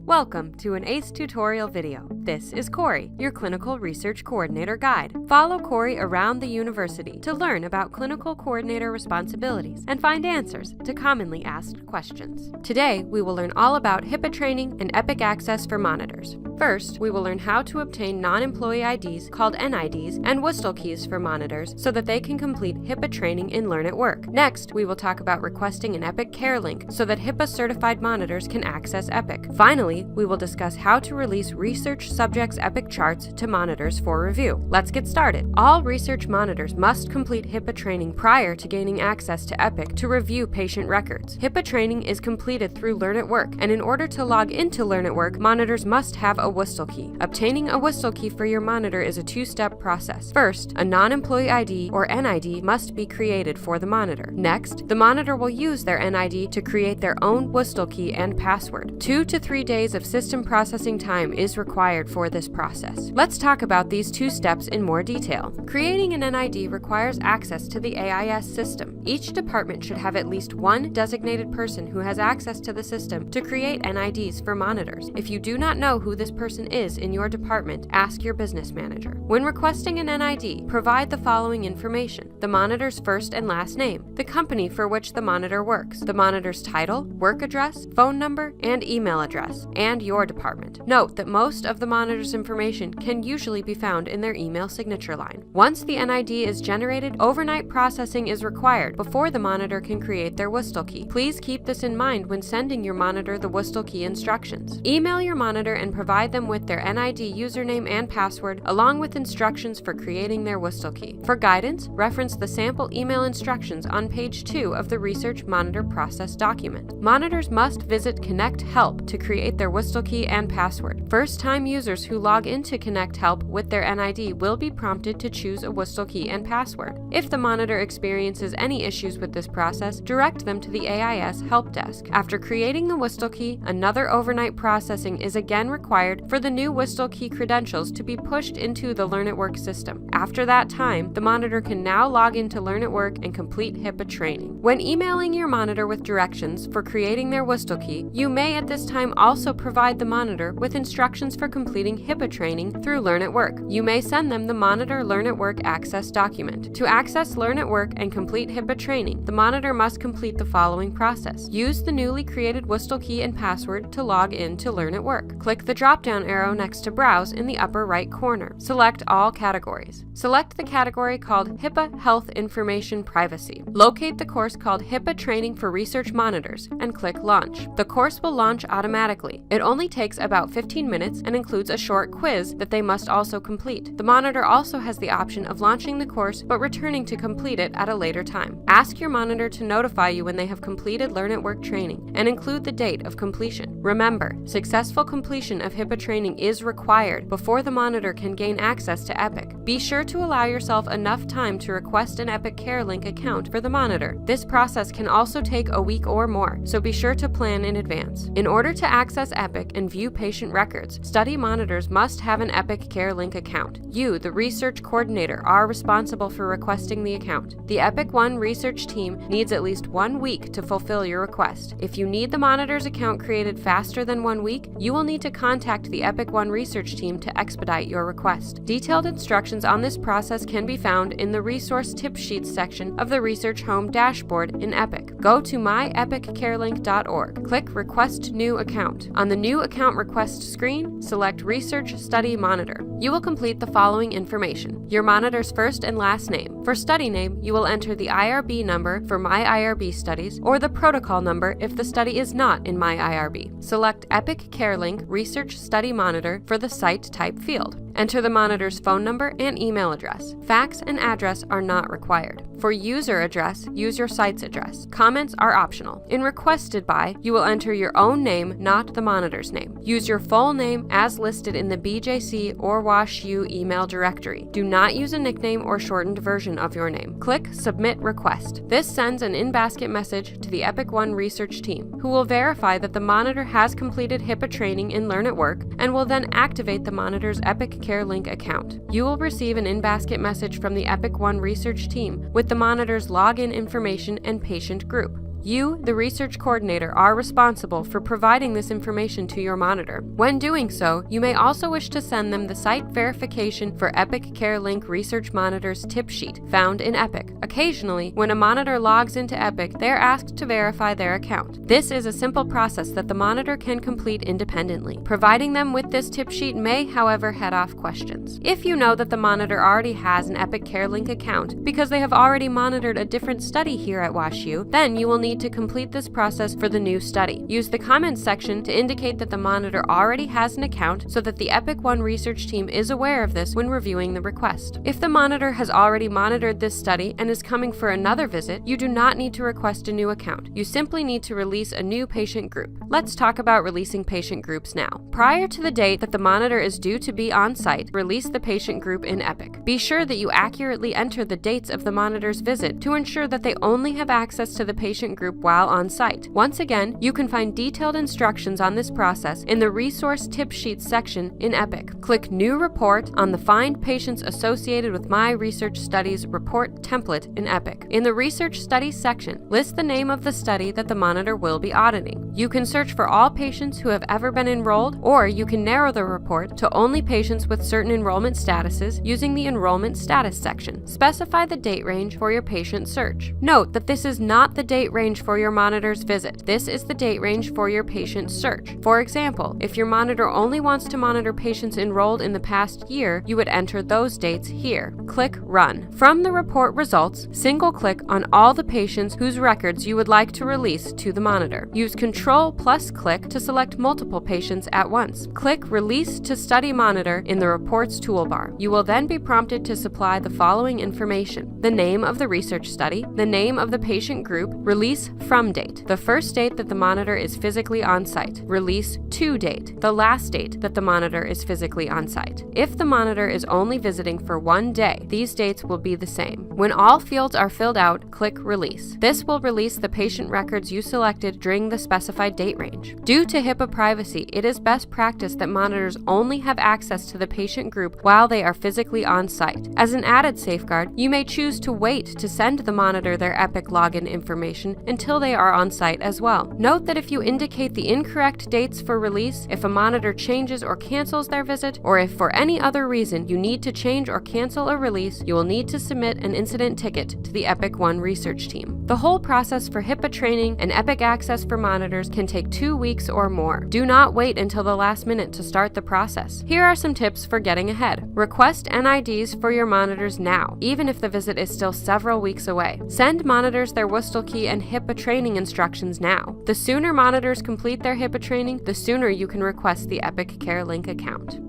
Welcome to an ACE tutorial video. This is Corey, your Clinical Research Coordinator Guide. Follow Corey around the university to learn about clinical coordinator responsibilities and find answers to commonly asked questions. Today, we will learn all about HIPAA training and EPIC access for monitors. First, we will learn how to obtain non-employee IDs called NIDs and WUSTL keys for monitors so that they can complete HIPAA training in Learn at Work. Next, we will talk about requesting an EPIC care link so that HIPAA-certified monitors can access EPIC. Finally, we will discuss how to release research subjects' EPIC charts to monitors for review. Let's get started. All research monitors must complete HIPAA training prior to gaining access to EPIC to review patient records. HIPAA training is completed through Learn at Work, and in order to log into Learn at Work, monitors must have a WUSTL key. Obtaining a WUSTL key for your monitor is a two-step process. First, a non-employee ID or NID must be created for the monitor. Next, the monitor will use their NID to create their own WUSTL key and password. 2 to 3 days of system processing time is required for this process. Let's talk about these two steps in more detail. Creating an NID requires access to the AIS system. Each department should have at least one designated person who has access to the system to create NIDs for monitors. If you do not know who this person is in your department, ask your business manager. When requesting an NID, provide the following information: the monitor's first and last name, the company for which the monitor works, the monitor's title, work address, phone number, and email address, and your department. Note that most of the monitor's information can usually be found in their email signature line. Once the NID is generated, overnight processing is required before the monitor can create their WUSTL key. Please keep this in mind when sending your monitor the WUSTL key instructions. Email your monitor and provide them with their NID username and password, along with instructions for creating their WUSTL key. For guidance, reference the sample email instructions on page 2 of the Research Monitor Process document. Monitors must visit Connect Help to create their WUSTL key and password. First-time users who log into Connect Help with their NID will be prompted to choose a WUSTL key and password. If the monitor experiences any issues with this process, direct them to the AIS help desk. After creating the WUSTL key, another overnight processing is again required for the new WUSTL key credentials to be pushed into the Learn at Work system. After that time, the monitor can now log into Learn at Work and complete HIPAA training. When emailing your monitor with directions for creating their WUSTL key, you may at this time also provide the monitor with instructions for completing HIPAA training through Learn at Work. You may send them the Monitor Learn at Work Access document. To access Learn at Work and complete HIPAA training, the monitor must complete the following process. Use the newly created WUSTL key and password to log in to Learn at Work. Click the drop-down arrow next to Browse in the upper right corner. Select all categories. Select the category called HIPAA Health Information Privacy. Locate the course called HIPAA Training for Research Monitors and click Launch. The course will launch automatically. It only takes about 15 minutes and includes a short quiz that they must also complete. The monitor also has the option of launching the course but returning to complete it at a later time. Ask your monitor to notify you when they have completed Learn at Work training and include the date of completion. Remember, successful completion of HIPAA training is required before the monitor can gain access to EPIC. Be sure to allow yourself enough time to request an EPIC Care Link account for the monitor. This process can also take a week or more, so be sure to plan in advance. In order to access EPIC and view patient records, study monitors must have an EPIC Care Link account. You, the research coordinator, are responsible for requesting the account. The EPIC One research team needs at least 1 week to fulfill your request. If you need the monitor's account created faster than 1 week, you will need to contact the EPIC One research team to expedite your request. Detailed instructions on this process can be found in the Resource Tip Sheets section of the Research Home dashboard in EPIC. Go to myepiccarelink.org. Click Request New Account. On the New Account Request screen, select Research Study Monitor. You will complete the following information: your monitor's first and last name. For study name, you will enter the IRB number for My IRB studies or the protocol number if the study is not in My IRB. Select EPIC Care Link Research Study Monitor for the site type field. Enter the monitor's phone number and email address. Fax and address are not required. For user address, use your site's address. Comments are optional. In Requested By, you will enter your own name, not the monitor's name. Use your full name as listed in the BJC or WashU email directory. Do not use a nickname or shortened version of your name. Click Submit Request. This sends an in-basket message to the EPIC One research team, who will verify that the monitor has completed HIPAA training in Learn at Work and will then activate the monitor's EPIC Care Link account. You will receive an in-basket message from the EPIC One research team with the monitor's login information and patient group. You, the research coordinator, are responsible for providing this information to your monitor. When doing so, you may also wish to send them the site verification for Epic CareLink Research Monitor's tip sheet found in Epic. Occasionally, when a monitor logs into Epic, they are asked to verify their account. This is a simple process that the monitor can complete independently. Providing them with this tip sheet may, however, head off questions. If you know that the monitor already has an Epic CareLink account because they have already monitored a different study here at WashU, then you will need to complete this process for the new study. Use the comments section to indicate that the monitor already has an account so that the Epic One research team is aware of this when reviewing the request. If the monitor has already monitored this study and is coming for another visit, you do not need to request a new account. You simply need to release a new patient group. Let's talk about releasing patient groups now. Prior to the date that the monitor is due to be on site, release the patient group in Epic. Be sure that you accurately enter the dates of the monitor's visit to ensure that they only have access to the patient group while on site. Once again, you can find detailed instructions on this process in the Resource Tip Sheets section in Epic. Click New Report on the Find Patients Associated with My Research Studies report template in Epic. In the Research Studies section, list the name of the study that the monitor will be auditing. You can search for all patients who have ever been enrolled, or you can narrow the report to only patients with certain enrollment statuses using the Enrollment Status section. Specify the date range for your patient search. Note that this is not the date range for your monitor's visit. This is the date range for your patient search. For example, if your monitor only wants to monitor patients enrolled in the past year, you would enter those dates here. Click Run. From the report results, single-click on all the patients whose records you would like to release to the monitor. Use Ctrl+Click to select multiple patients at once. Click Release to Study Monitor in the Reports toolbar. You will then be prompted to supply the following information: the name of the research study, the name of the patient group, release from date, the first date that the monitor is physically on site, release to date, the last date that the monitor is physically on site. If the monitor is only visiting for one day, these dates will be the same. When all fields are filled out, click Release. This will release the patient records you selected during the specified date range. Due to HIPAA privacy, it is best practice that monitors only have access to the patient group while they are physically on site. As an added safeguard, you may choose to wait to send the monitor their Epic login information until they are on site as well. Note that if you indicate the incorrect dates for release, if a monitor changes or cancels their visit, or if for any other reason you need to change or cancel a release, you will need to submit an incident ticket to the Epic One research team. The whole process for HIPAA training and Epic access for monitors can take 2 weeks or more. Do not wait until the last minute to start the process. Here are some tips for getting ahead. Request NIDs for your monitors now, even if the visit is still several weeks away. Send monitors their WUSTL key and HIPAA training instructions now. The sooner monitors complete their HIPAA training, the sooner you can request the Epic CareLink account.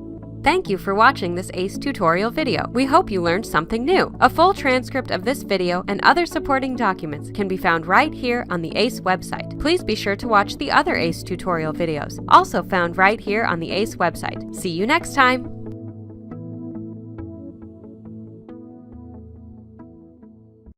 Thank you for watching this ACE tutorial video. We hope you learned something new. A full transcript of this video and other supporting documents can be found right here on the ACE website. Please be sure to watch the other ACE tutorial videos, also found right here on the ACE website. See you next time!